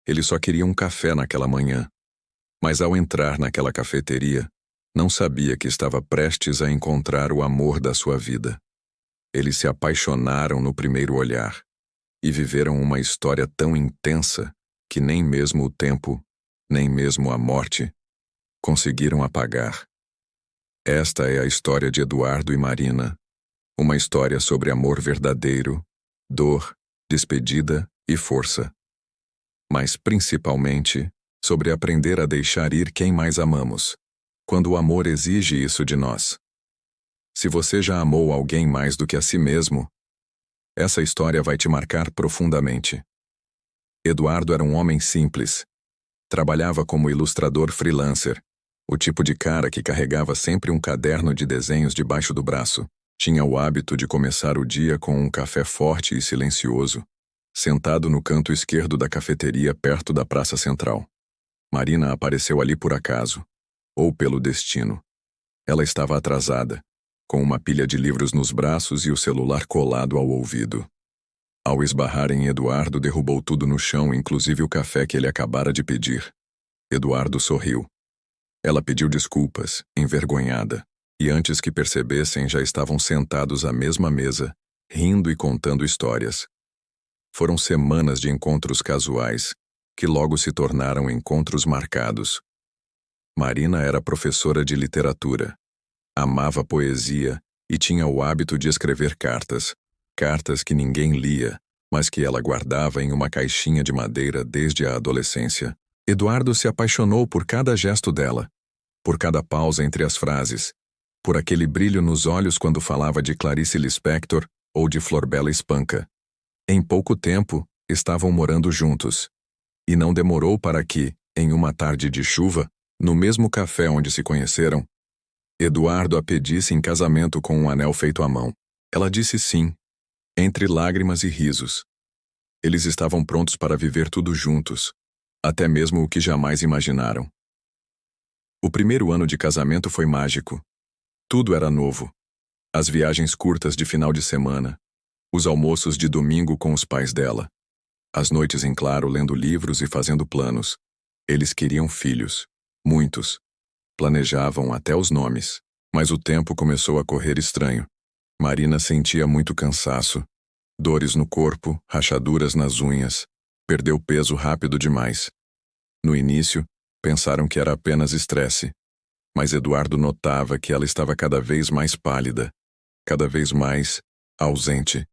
Ele só queria um café naquela manhã. Mas ao entrar naquela cafeteria, não sabia que estava prestes a encontrar o amor da sua vida. Eles se apaixonaram no primeiro olhar e viveram uma história tão intensa que nem mesmo o tempo, nem mesmo a morte, conseguiram apagar. Esta é a história de Eduardo e Marina, uma história sobre amor verdadeiro, dor, despedida e força. Mas principalmente sobre aprender a deixar ir quem mais amamos, quando o amor exige isso de nós. Se você já amou alguém mais do que a si mesmo, essa história vai te marcar profundamente. Eduardo era um homem simples. Trabalhava como ilustrador freelancer, o tipo de cara que carregava sempre um caderno de desenhos debaixo do braço. Tinha o hábito de começar o dia com um café forte e silencioso, sentado no canto esquerdo da cafeteria perto da praça central. Marina apareceu ali por acaso, ou pelo destino. Ela estava atrasada, com uma pilha de livros nos braços e o celular colado ao ouvido. Ao esbarrar em Eduardo, derrubou tudo no chão, inclusive o café que ele acabara de pedir. Eduardo sorriu. Ela pediu desculpas, envergonhada, e antes que percebessem já estavam sentados à mesma mesa, rindo e contando histórias. Foram semanas de encontros casuais, que logo se tornaram encontros marcados. Marina era professora de literatura. Amava poesia e tinha o hábito de escrever cartas que ninguém lia, mas que ela guardava em uma caixinha de madeira desde a adolescência. Eduardo se apaixonou por cada gesto dela, por cada pausa entre as frases, por aquele brilho nos olhos quando falava de Clarice Lispector ou de Florbela Espanca. Em pouco tempo, estavam morando juntos. E não demorou para que, em uma tarde de chuva, no mesmo café onde se conheceram, Eduardo a pedisse em casamento com um anel feito à mão. Ela disse sim, entre lágrimas e risos. Eles estavam prontos para viver tudo juntos, até mesmo o que jamais imaginaram. O primeiro ano de casamento foi mágico. Tudo era novo. As viagens curtas de final de semana, os almoços de domingo com os pais dela, as noites em claro lendo livros e fazendo planos. Eles queriam filhos, muitos. Planejavam até os nomes, mas o tempo começou a correr estranho. Marina sentia muito cansaço, dores no corpo, rachaduras nas unhas, perdeu peso rápido demais. No início, pensaram que era apenas estresse, mas Eduardo notava que ela estava cada vez mais pálida, cada vez mais ausente.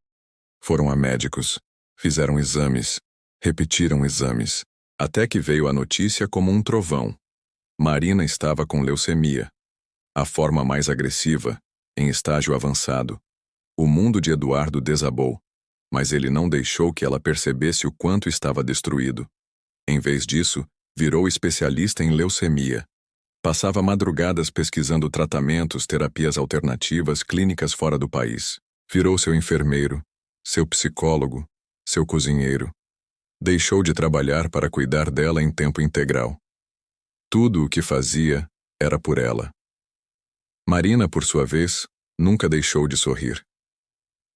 Foram a médicos, fizeram exames, repetiram exames, até que veio a notícia como um trovão. Marina estava com leucemia, a forma mais agressiva, em estágio avançado. O mundo de Eduardo desabou, mas ele não deixou que ela percebesse o quanto estava destruído. Em vez disso, virou especialista em leucemia. Passava madrugadas pesquisando tratamentos, terapias alternativas, clínicas fora do país. Virou seu enfermeiro, seu psicólogo, seu cozinheiro. Deixou de trabalhar para cuidar dela em tempo integral. Tudo o que fazia era por ela. Marina, por sua vez, nunca deixou de sorrir.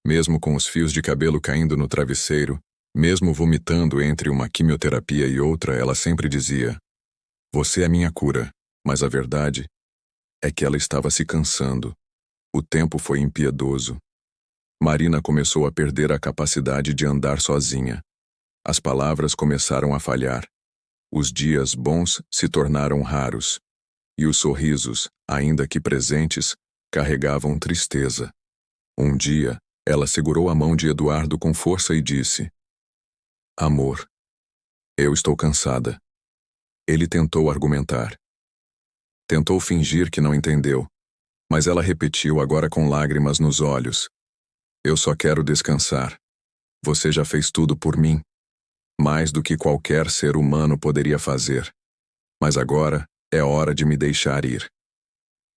Mesmo com os fios de cabelo caindo no travesseiro, mesmo vomitando entre uma quimioterapia e outra, ela sempre dizia: "Você é minha cura." Mas a verdade é que ela estava se cansando. O tempo foi impiedoso. Marina começou a perder a capacidade de andar sozinha. As palavras começaram a falhar. Os dias bons se tornaram raros. E os sorrisos, ainda que presentes, carregavam tristeza. Um dia, ela segurou a mão de Eduardo com força e disse: "Amor, eu estou cansada." Ele tentou argumentar. Tentou fingir que não entendeu, mas ela repetiu agora com lágrimas nos olhos: "Eu só quero descansar. Você já fez tudo por mim. Mais do que qualquer ser humano poderia fazer. Mas agora é hora de me deixar ir."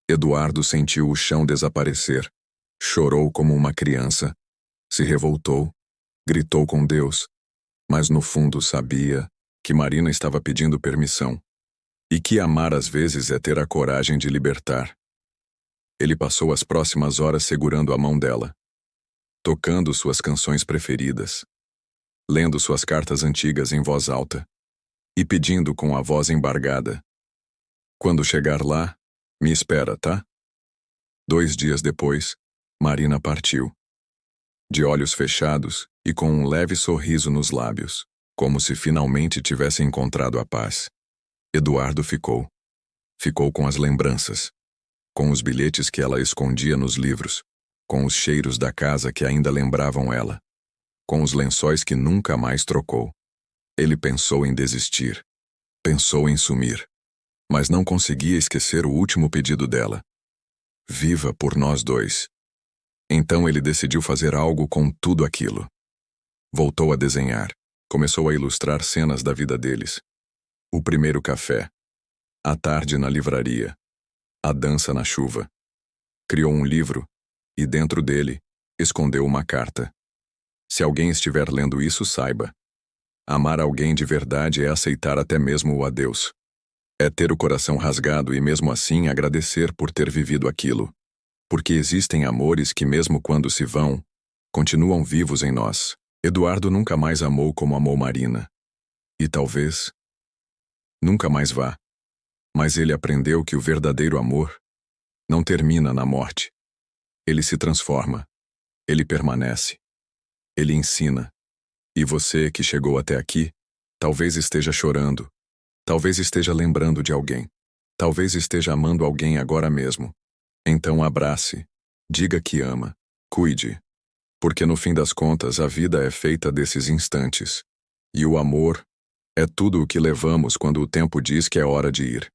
Eduardo sentiu o chão desaparecer. Chorou como uma criança. Se revoltou. Gritou com Deus. Mas no fundo sabia que Marina estava pedindo permissão. E que amar às vezes é ter a coragem de libertar. Ele passou as próximas horas segurando a mão dela, tocando suas canções preferidas, lendo suas cartas antigas em voz alta. e pedindo com a voz embargada: "Quando chegar lá, me espera, tá?" 2 dias depois, Marina partiu. De olhos fechados e com um leve sorriso nos lábios, como se finalmente tivesse encontrado a paz. Eduardo ficou. Ficou com as lembranças, com os bilhetes que ela escondia nos livros, com os cheiros da casa que ainda lembravam ela, com os lençóis que nunca mais trocou. Ele pensou em desistir, pensou em sumir, mas não conseguia esquecer o último pedido dela: "Viva por nós dois." Então ele decidiu fazer algo com tudo aquilo. Voltou a desenhar, começou a ilustrar cenas da vida deles. O primeiro café, a tarde na livraria, a dança na chuva. Criou um livro e, dentro dele, escondeu uma carta. Se alguém estiver lendo isso, saiba: amar alguém de verdade é aceitar até mesmo o adeus. É ter o coração rasgado e mesmo assim agradecer por ter vivido aquilo. Porque existem amores que, mesmo quando se vão, continuam vivos em nós. Eduardo nunca mais amou como amou Marina. E talvez nunca mais vá. Mas ele aprendeu que o verdadeiro amor não termina na morte. Ele se transforma. Ele permanece. Ele ensina. E você que chegou até aqui, talvez esteja chorando. Talvez esteja lembrando de alguém. Talvez esteja amando alguém agora mesmo. Então abrace. Diga que ama. Cuide. Porque no fim das contas a vida é feita desses instantes. E o amor é tudo o que levamos quando o tempo diz que é hora de ir.